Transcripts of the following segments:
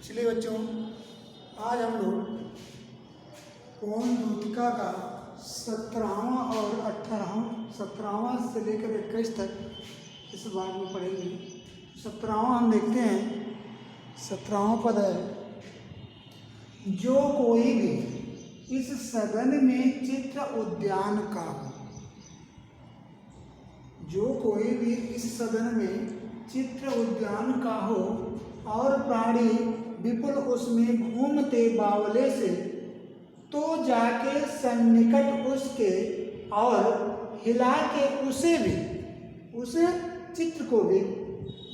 चलिए बच्चों, आज हम लोग पवन दूतिका का 17वां और 17वां से लेकर 21 तक इस बार में पढ़ेंगे। 17वां हम देखते हैं। 17वां पद है, जो कोई भी इस सदन में चित्र उद्यान का हो। जो कोई भी इस सदन में चित्र उद्यान का हो और प्राणी विपुल उसमें घूमते बावले से, तो जाके सन्निकट उसके और हिला के उसे भी, उस चित्र को भी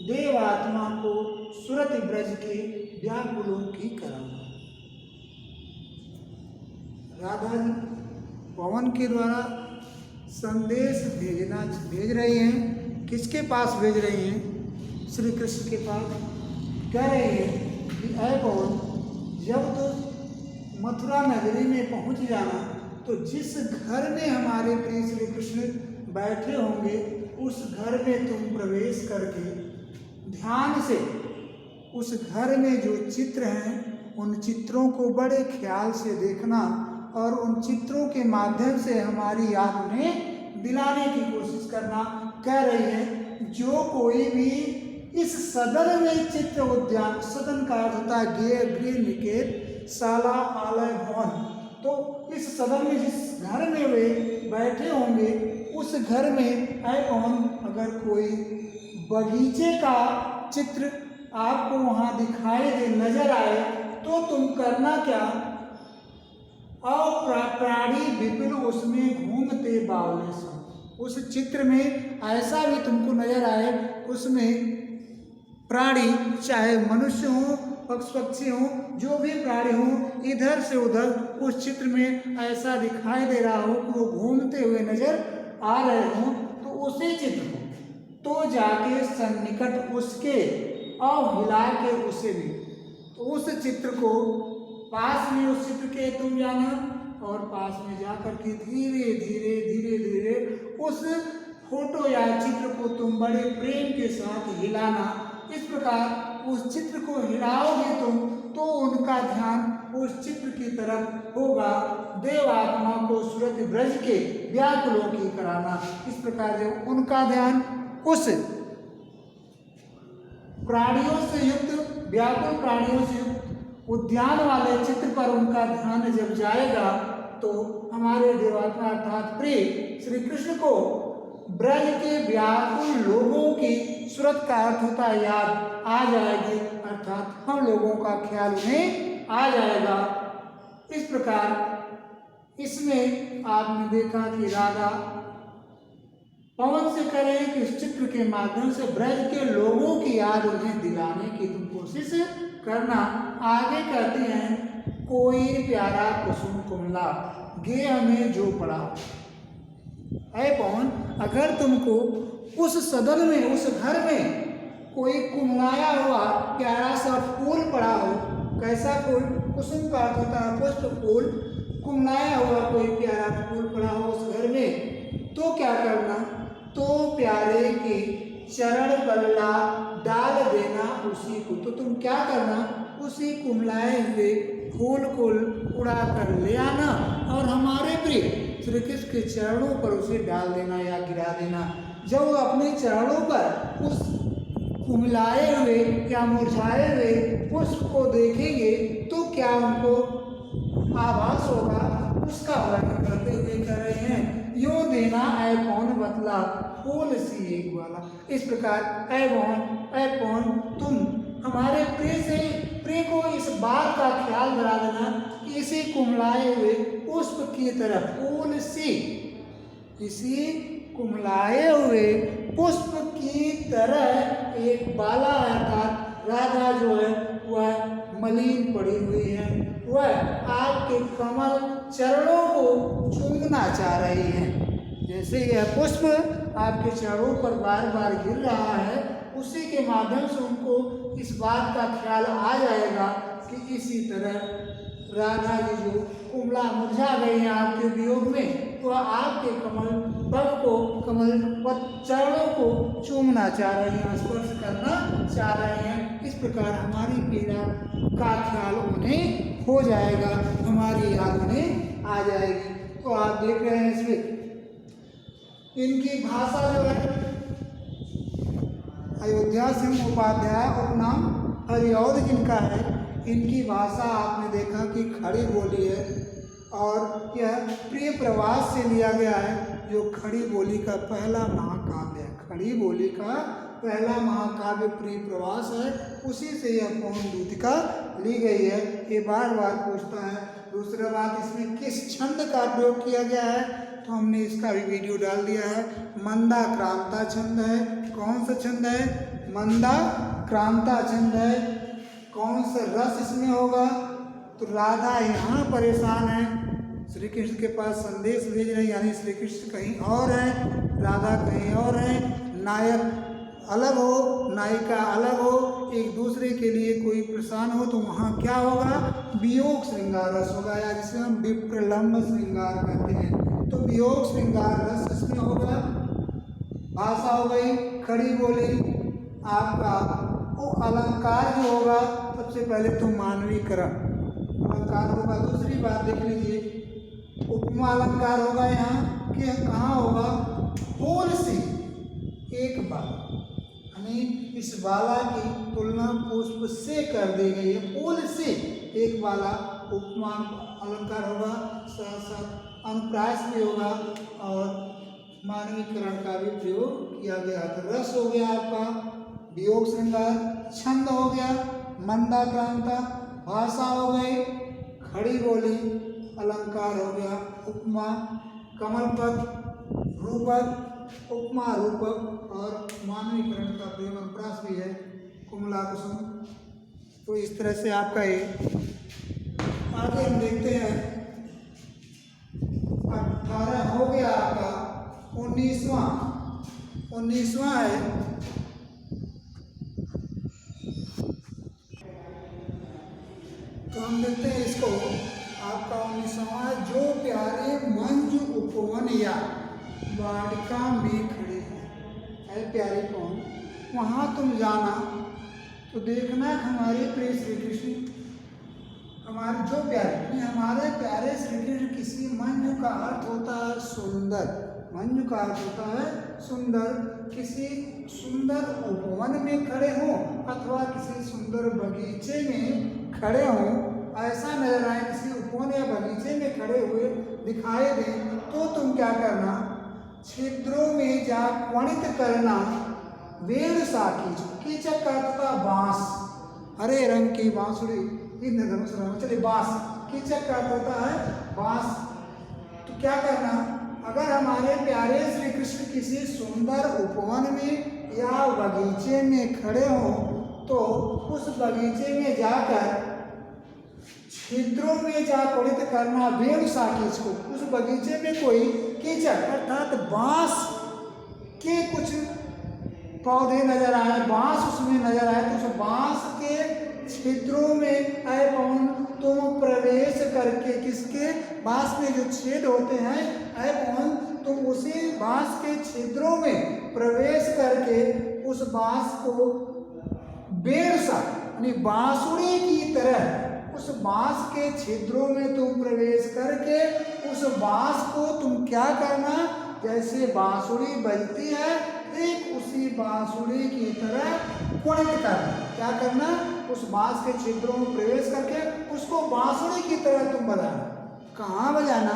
देवात्मा को सुरति ब्रज के व्याकुलों की कराना। राधा जी पवन के द्वारा संदेश भेज रही हैं। किसके पास भेज रही हैं? श्री कृष्ण के पास। कह रही है कि ऐ पवन, जब तो मथुरा नगरी में पहुंच जाना, तो जिस घर में हमारे प्रिय श्री कृष्ण बैठे होंगे, उस घर में तुम प्रवेश करके ध्यान से उस घर में जो चित्र हैं, उन चित्रों को बड़े ख्याल से देखना और उन चित्रों के माध्यम से हमारी याद उन्हें दिलाने की कोशिश करना। कह रही है, जो कोई भी इस सदन में चित्र उद्यान, सदन का अर्थ होता है गृह, निकेत, शाला, आलय, भवन। तो इस सदन में जिस घर में वे बैठे होंगे, उस घर में ऐ कौन, अगर कोई बगीचे का चित्र आपको वहाँ दिखाई दे, नजर आए, तो तुम करना क्या? और प्राणी विपिन उसमें घूमते बावले से, उस चित्र में ऐसा भी तुमको नजर आए, उसमें प्राणी, चाहे मनुष्य हो, पक्षी हो, जो भी प्राणी हो, इधर से उधर उस चित्र में ऐसा दिखाई दे रहा हो कि वो घूमते हुए नजर आ रहे हो, तो उसी चित्र को तो जाके सन्निकट उसके और हिला के उसे भी, तो उस चित्र को पास में, उस चित्र के तुम जाना और पास में जाकर के धीरे धीरे धीरे धीरे उस फोटो या चित्र को तुम बड़े प्रेम के साथ हिलाना। इस प्रकार उस चित्र को हिलाओगे तुम, तो उनका ध्यान उस चित्र की तरफ होगा। देवात्मा को सुरति ब्रज के व्याकुलों की कराना। इस प्रकार जब उनका ध्यान उस प्राणियों से युक्त, व्याकुल प्राणियों से युक्त उद्यान वाले चित्र पर उनका ध्यान जब जाएगा, तो हमारे देवात्मा अर्थात प्रिय श्री कृष्ण को ब्रज के व्याकुल लोगों की, सुरत का अर्थ होता है याद, आ जाएगी, अर्थात हम लोगों का ख्याल उन्हें आ जाएगा। इस प्रकार इसमें आपने देखा कि राधा पवन से करें कि इस चित्र के माध्यम से ब्रज के लोगों की याद उन्हें दिलाने की तुम कोशिश करना। आगे कहते हैं, कोई प्यारा कुसुम कुमला गे हमें जो पड़ा। ऐ पवन, अगर तुमको उस सदन में, उस घर में कोई कुमलाया हुआ प्यारा सा फूल पड़ा हो, कैसा फूल? कुसुम का अर्थ होता है पुष्प फूल। कुमलाया हुआ कोई प्यारा फूल पड़ा हो उस घर में, तो क्या करना? तो प्यारे के चरण कल्ला डाल देना उसी को। तो तुम क्या करना? उसी कुमलाए हुए फूल को उड़ा कर ले आना और हमारे प्रिय श्री कृष्ण के चरणों पर उसे डाल देना या गिरा देना। जब वो अपने चरणों पर उस कुमलाए हुए या मुरझाए हुए पुष्प को देखेंगे, तो क्या उनको आभास होगा? उसका वर्णन करते हुए कह रहे हैं, यूं देना ऐ कौन बतला फूल सी एक वाला। इस प्रकार ऐ कौन, तुम हमारे प्रिय को इस बात का ख्याल दिला देना कि इसी कुमलाए हुए पुष्प की तरह, फूल सी, इसी कुमलाए हुए पुष्प की तरह एक बाला, अर्थात राधा जो है वह मलिन पड़ी हुई है, वह आपके कमल चरणों को चूमना चाह रही है। जैसे यह पुष्प आपके चरणों पर बार बार गिर रहा है, उसी के माध्यम से उनको इस बात का ख्याल आ जाएगा कि इसी तरह राधा जी जो कुमला मुरझा गई हैं आपके वियोग में, वह आपके कमल पग को, कमल चरणों को चूमना चाह रही हैं, स्पर्श करना चाह रहे हैं। इस प्रकार हमारी पीड़ा का ख्याल उन्हें हो जाएगा, हमारी याद उन्हें आ जाएगी। तो आप देख रहे हैं इसमें इनकी भाषा जो है, अयोध्या सिंह उपाध्याय और नाम हरिऔध जिनका है, इनकी भाषा आपने देखा कि खड़ी बोली है और यह प्रिय प्रवास से लिया गया है, जो खड़ी बोली का पहला महाकाव्य है। खड़ी बोली का पहला महाकाव्य प्रिय प्रवास है, उसी से यह पवन दूतिका ली गई है। ये बार बार पूछता है। दूसरा बात, इसमें किस छंद का प्रयोग किया गया है, तो हमने इसका भी वीडियो डाल दिया है। मंदा क्रांता छंद है। कौन सा छंद है? मंदा क्रांता छंद है। कौन सा रस इसमें होगा? तो राधा यहाँ परेशान है, श्री कृष्ण के पास संदेश भेज रहे हैं, यानी श्री कृष्ण कहीं और है, राधा कहीं और है। नायक अलग हो, नायिका अलग हो, एक दूसरे के लिए कोई परेशान हो, तो वहाँ क्या होगा? वियोग श्रृंगार रस होगा, या जिसे हम विप्रलंब श्रृंगार कहते हैं। तो वियोग श्रृंगार रस इसमें होगा। भाषा हो गई खड़ी बोली। आपका वो अलंकार जो होगा, सबसे पहले तो मानवीकरण अलंकार होगा। दूसरी बात देख लीजिए, उपमा अलंकार होगा यहाँ कि कहाँ होगा? फूल से एक बाला, यानी इस बाला की तुलना पुष्प से कर दी गई है। फूल से एक बाला उपमा अलंकार होगा। साथ साथ अनुप्रास भी होगा और मानवीकरण का भी प्रयोग किया गया। तो रस हो गया आपका, वियोग श्रृंगार, छंद हो गया मंदा क्रांता, भाषा हो गई खड़ी बोली, अलंकार हो गया उपमा, कमल पद, रूपक, उपमा रूपक, और मानवीकरण का प्रयोग अनुप्रास भी है, कुमला कुसुम। तो इस तरह से आपका ये आगे हम देखते हैं। 18 हो गया आपका। 19वां है तो हम देखते हैं इसको। आपका 19वां है, जो प्यारे मंजू उपवन या वाटिका में खड़े हैं, प्यारे कौन वहाँ तुम जाना तो देखना हमारे प्रिय श्री कृष्ण, हमारे जो प्यारे, हमारे प्यारे श्री कृष्ण किसी मंजू का अर्थ होता है सुंदर, मंजू का अर्थ होता है सुंदर, किसी सुंदर उपवन में खड़े हों अथवा किसी सुंदर बगीचे में खड़े हों, ऐसा नजर आए, किसी उपवन या बगीचे में खड़े हुए दिखाई दें, तो तुम क्या करना? छिद्रों में जा क्वणित करना वेद साकी, कीचक का तथा बांस, हरे रंग की बांसुरी, इंद्रधनुष रंग, चलिए बांस, कीचक का होता है बांस। तो क्या करना? अगर हमारे प्यारे श्री कृष्ण किसी सुंदर उपवन में या बगीचे में खड़े हों, तो उस बगीचे में जाकर छिद्रों में जा क्वणित करना वेद साकीच को, उस बगीचे में कोई कीचक अर्थात बांस के कुछ पौधे नजर आए, बांस उसमें नजर आए, तो उस बांस के छिद्रों में आए पवन तुम प्रवेश करके, किसके? बांस में जो छेद होते हैं आए पवन तुम उसी बांस के छिद्रों में प्रवेश करके उस बांस को बेर सा, यानी बांसुरी की तरह उस बांस के छिद्रों में तुम प्रवेश करके उस बांस को तुम क्या करना? जैसे बांसुरी बजती है ठीक उसी बांसुरी की तरह क्वणित करना। क्या करना? उस बांस के छिद्रों में प्रवेश करके उसको बांसुरी की तरह तुम बजाना। कहाँ बजाना?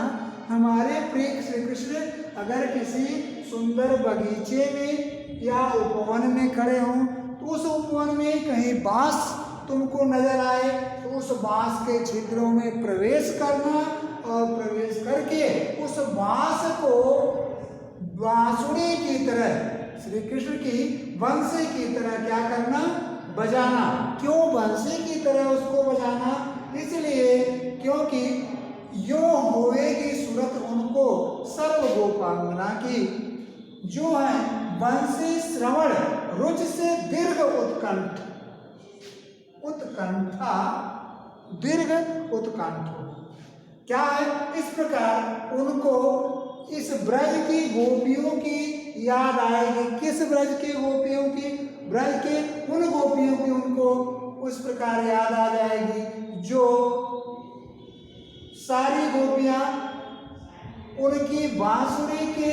हमारे प्रिय श्री कृष्ण अगर किसी सुंदर बगीचे में या उपवन में खड़े हों, तो उस उपवन में कहीं बांस तुमको नजर आए, तो उस बांस के छिद्रों में प्रवेश करना और प्रवेश करके उस बांस को बांसुरी की तरह, श्री कृष्ण की बंसी की तरह क्या करना? बजाना। क्यों बंसी की तरह उसको बजाना? इसलिए क्योंकि यो होएगी सूरत उनको सर्व गोपांगना की, जो है बंसी श्रवण रुच से दीर्घ उत्कंठ, उत्कंठा दीर्घ उत्कंठ क्या है? इस प्रकार उनको इस ब्रज की गोपियों की याद आएगी। किस ब्रज के गोपियों की? ब्रज के उन गोपियों की उनको उस प्रकार याद आ जाएगी जो सारी गोपियां उनकी बांसुरी के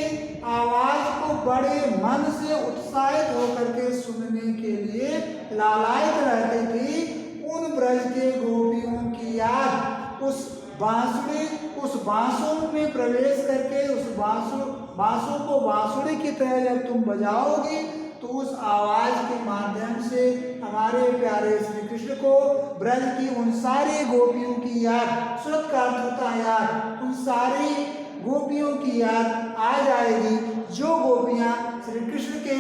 आवाज को बड़े मन से उत्साहित होकर के सुनने के लिए लालायित रहती थी। उन ब्रज के गोपियों की याद उस बांसुरी में प्रवेश करके उस बांसुर को बांसुरी की तरह जब तुम बजाओगी तो उस आवाज के माध्यम से हमारे प्यारे श्री कृष्ण को ब्रज की उन सारी गोपियों की याद, श्रुत का अर्थ होता है याद, उन सारी गोपियों की याद आ जाएगी जो गोपियां श्री कृष्ण के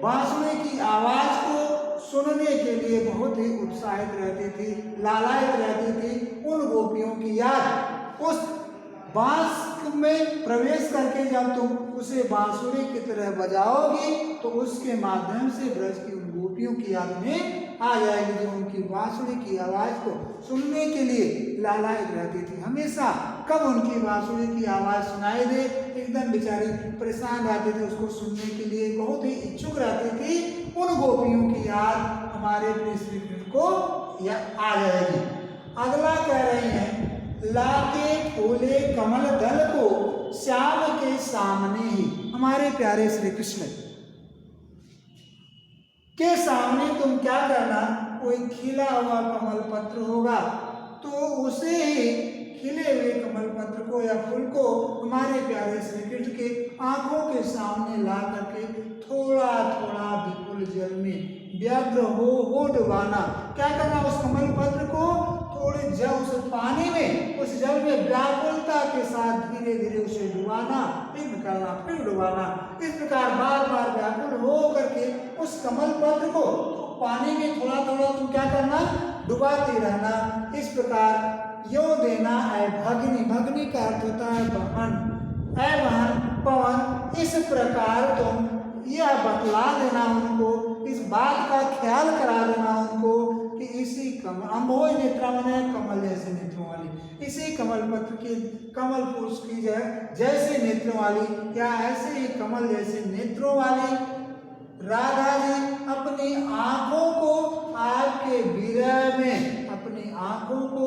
बांसुरी की आवाज को सुनने के लिए बहुत ही उत्साहित रहती थी, लालायित रहती थी। उन गोपियों की याद उस बांस में प्रवेश करके जब तुम उसे बांसुरी की तरह बजाओगी तो उसके माध्यम से ब्रज की उन गोपियों की याद में आ जाएगी जो उनकी बांसुरी की आवाज को सुनने के लिए लालायित रहती थी। हमेशा कब उनकी बांसुरी की आवाज सुनाई दे, एकदम बेचारी परेशान रहती थी, उसको सुनने के लिए बहुत ही इच्छुक रहती थी। उन गोपियों की याद हमारे प्रिय श्री कृष्ण को आ जाएगी। अगला कह रहे हैं, लाके फूले कमल दल को श्याम के सामने ही। हमारे प्यारे श्री कृष्ण के सामने तुम क्या करना, कोई खिला हुआ कमल पत्र होगा तो उसे ही खिले हुए कमल पत्र को या फूल को हमारे प्यारे श्री कृष्ण के आंखों के सामने ला करके थोड़ा थोड़ा विपुल जल में व्यग्र हो डुबाना। क्या करना, उस कमल पत्र को थोड़े जल उस पानी में, उस जल में व्याकुलता के साथ धीरे धीरे उसे डुबाना, फिर निकालना, फिर डुबाना। इस प्रकार बार बार व्याकुल हो करके उस कमल पत्र को पानी में थोड़ा थोड़ा तुम क्या करना, डुबाते रहना। इस प्रकार यो देना है भगनी, भगनी का अर्थ होता है बहन, है बहन पवन। इस प्रकार तुम यह बतला देना उनको, इस बात का ख्याल करा देना उनको कि इसी अम्भोज नेत्रा माने कमल जैसे नेत्रों वाली, इसी कमल पत्र के कमल पुरुष की जैसे नेत्रों वाली या ऐसे ही कमल जैसे नेत्रों वाली राधा जी अपनी आंखों को आपके विरह में, अपनी आंखों को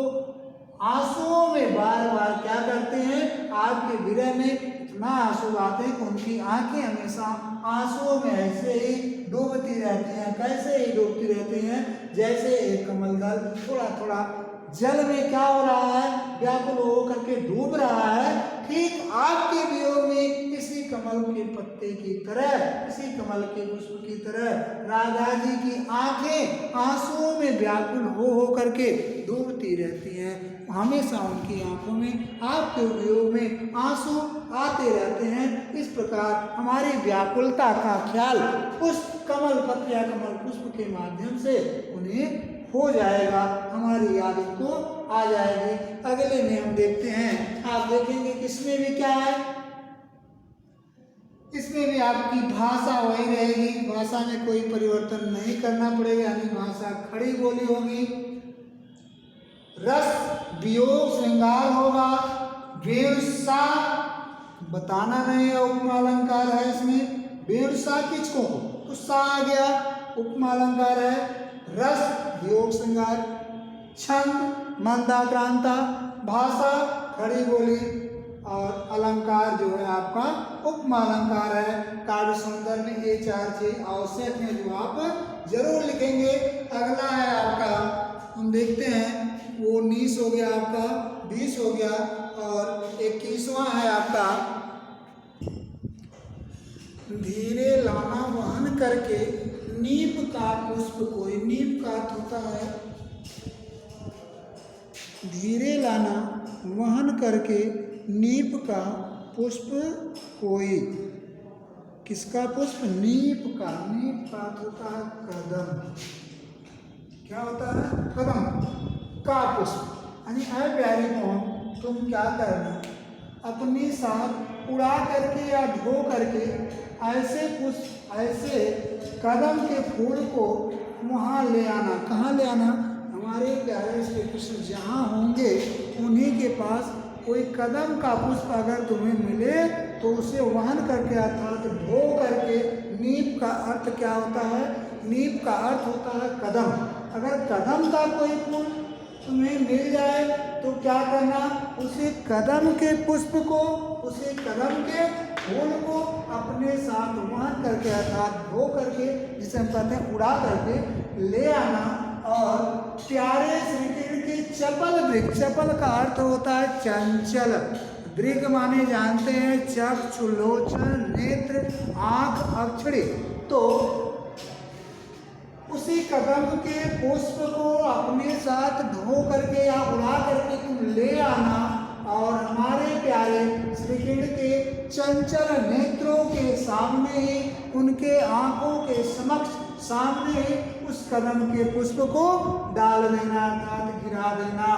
आंसुओं में बार बार क्या करते हैं, आपके विरह में इतना आंसू आते हैं कि उनकी आंखें हमेशा आंसुओं में ऐसे ही डूबती रहती हैं। कैसे ही डूबती रहती हैं, जैसे एक कमल दल थोड़ा थोड़ा जल में क्या हो रहा है, व्याकुल हो करके डूब रहा है। ठीक आपके वियोग में इसी कमल के पत्ते की तरह, इसी कमल के पुष्प की तरह राधा जी की आंखें आंसुओं में व्याकुल हो करके डूबती रहती हैं। हमेशा उनकी आंखों में आपके वियोग में आंसू आते रहते हैं। इस प्रकार हमारी व्याकुलता का ख्याल उस कमल पत्र या कमल पुष्प के माध्यम से उन्हें हो जाएगा, हमारी याद उनको आ जाएगी। अगले में हम देखते हैं, आप देखेंगे कि इसमें भी क्या है, इसमें भी आपकी भाषा वही रहेगी, भाषा में कोई परिवर्तन नहीं करना पड़ेगा, यानी भाषा खड़ी बोली होगी। रस वियोग श्रृंगार होगा, वेणुसा बताना नहीं है, उपमा अलंकार है इसमें। वेणुसा किसको, गुस्सा आ गया, उपमा अलंकार है। रस वियोग श्रृंगार, छंद मंदाक्रांता, भाषा खड़ी बोली और अलंकार जो है आपका उपमा अलंकार है। काव्य सौंदर्य में ये 4 आवश्यक है जो आप जरूर लिखेंगे। अगला है आपका, हम देखते हैं वो 19 हो गया, आपका 20 हो गया और 21वां है आपका धीरे लाना वहन करके नीप का पुष्प कोई। नीप का अर्थ होता है धीरे लाना वहन करके नीप का पुष्प कोई। किसका पुष्प, नीप का। नीप का अर्थ होता है कदम, क्या होता है, कदम का पुष्प। यानी ऐ प्यारी मोहन तुम क्या करना, अपने साथ उड़ा करके या धो करके ऐसे पुष्प, ऐसे कदम के फूल को वहाँ ले आना। कहाँ ले आना, हमारे प्यारे श्री कृष्ण जहाँ होंगे उन्हीं के पास कोई कदम का पुष्प अगर तुम्हें मिले तो उसे वहन करके अर्थात ढो करके, नीप का अर्थ क्या होता है? नीप का अर्थ होता है कदम। अगर कदम का कोई फूल तुम्हें मिल जाए तो क्या करना? उसे कदम के पुष्प को, उसे कदम के फूल को अपने साथ वहन करके अर्थात ढो करके, जिसे हम कहते हैं उड़ा करके ले आना। और प्यारे श्री कृष्ण के चपल वृक्ष, चपल का अर्थ होता है चंचल, दृग माने जानते हैं चक्षु, लोचन, नेत्र, आंख, अक्षरे। तो उसी कदम के पुष्प को अपने साथ ढो करके या उड़ा करके तुम ले आना और हमारे प्यारे श्री कृष्ण के चंचल नेत्रों के सामने ही, उनके आंखों के समक्ष सामने ही उस कदम के पुष्प को डाल देना अर्थात गिरा देना।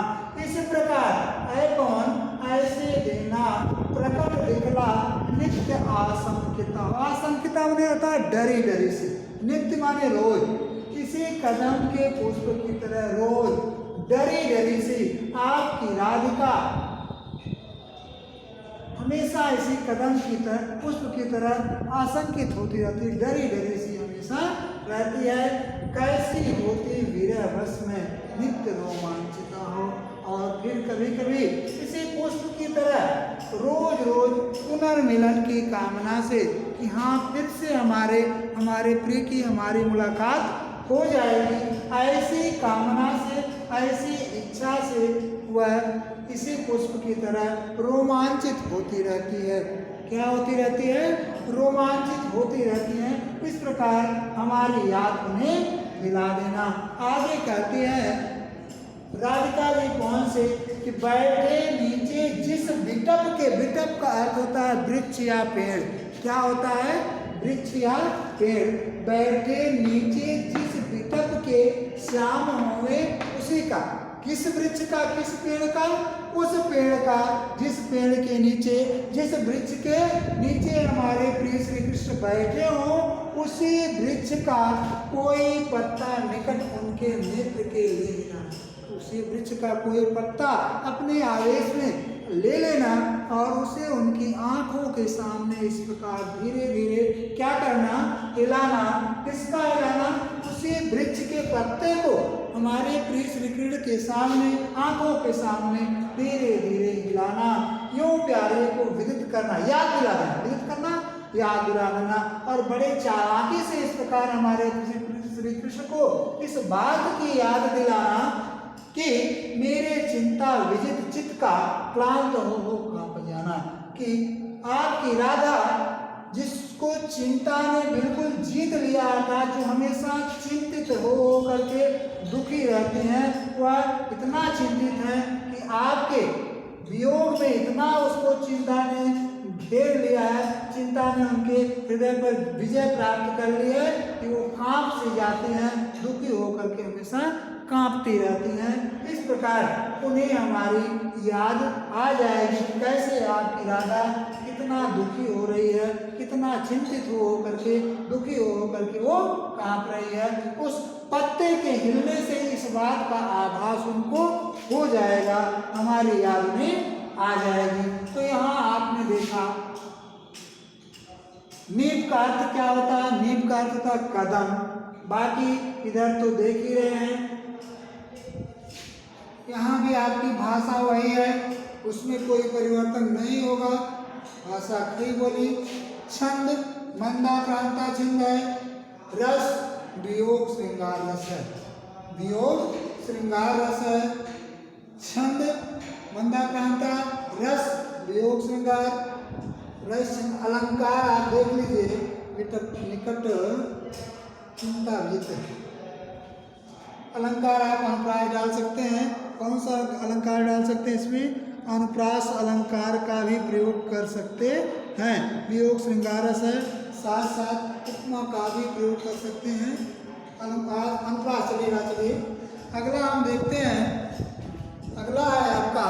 इस प्रकार ऐ कौन ऐसे देना प्रकट दिखला नित्य आशंकिता। आशंकिता माने होता है डरी डरी से, नित्य माने रोज, किसी कदम के पुष्प की तरह रोज डरी डरी से आपकी राधिका हमेशा इसी कदम की तरह, पुष्प की तरह आशंकित होती रहती, डरी डरी सी हमेशा रहती है। कैसी होती विरह बस में नित्य रोमांचिता हो। और फिर कभी कभी इसी पुष्प की तरह रोज रोज पुनर्मिलन की कामना से कि हाँ फिर से हमारे प्रिय की हमारी मुलाकात हो जाएगी, ऐसी कामना से, ऐसी इच्छा से वह इसी पुष्प की तरह रोमांचित होती रहती है। क्या होती रहती है? रोमांचित होती रहती है। इस प्रकार हमारी याद उन्हें दिला देना। आगे कहती है राधिका जी कौन से कि बैठे नीचे जिस विटप के, विटप का अर्थ होता है वृक्ष या पेड़। क्या होता है? वृक्ष या पेड़। बैठे नीचे जिस विटप के श्याम हुए उसी का, किस वृक्ष का, किस पेड़ का? उस पेड़ का, जिस पेड़ के नीचे, जिस वृक्ष के नीचे हमारे प्रिय श्री कृष्ण बैठे हों, उसी वृक्ष का कोई पत्ता निकट उनके नेत्र के ले लेना। उसी वृक्ष का कोई पत्ता अपने आवेश में ले लेना और उसे उनकी आंखों के सामने इस प्रकार धीरे धीरे क्या करना? हिलाना। किसका हिलाना? उसी वृक्ष के पत्ते को हमारे प्रिय श्री कृष्ण के सामने, आंखों के सामने धीरे धीरे हिलाना। यूं प्यारे को विदित करना, याद दिला देना, विदित करना, याद दिला देना। और बड़े चालाकी से इस प्रकार हमारे श्री कृष्ण को इस बात की याद दिलाना कि मेरे चिंता विजित चित्त का क्लांत हो कांप जाना। कि आपकी राधा जिसको चिंता ने बिल्कुल जीत लिया था, जो हमेशा चिंतित हो करके दुखी रहते हैं, वह इतना चिंतित है कि आपके वियोग में इतना उसको चिंता ने घेर लिया है, चिंता ने उनके हृदय पर विजय प्राप्त कर ली है कि वो कांप से जाते हैं, दुखी होकर के हमेशा कांपती रहती हैं। इस प्रकार उन्हें हमारी याद आ जाएगी कैसे आपकी राधा कितना दुखी हो रही है, कितना चिंतित हो करके, दुखी हो करके वो कांप रही है। उस पत्ते के हिलने से इस बात का आभास उनको हो जाएगा, हमारी याद में आ जाएगी। तो यहाँ आपने देखा नीप का अर्थ क्या होता है? नीप का अर्थ होता है कदम। बाकी इधर तो देख ही रहे हैं, यहाँ भी आपकी भाषा वही है, उसमें कोई परिवर्तन नहीं होगा, भाषा खड़ी बोली। छंद मंदाक्रांता छंद है, रस वियोग श्रृंगार रस है, वियोग श्रृंगार रस है। छंद मंदाक्रांता, रस वियोग श्रृंगार रस। अलंकार आप देख लीजिए, निकट चिंता विजित। अलंकार आप अनुप्रास डाल सकते हैं। कौन सा अलंकार डाल सकते हैं इसमें? अनुप्रास अलंकार का भी प्रयोग कर सकते हैं। वियोग श्रृंगार रस है, साथ साथ उपमा का भी प्रयोग कर सकते हैं। अनुप्रास चलिएगा। चलिए अगला हम देखते हैं। अगला है आपका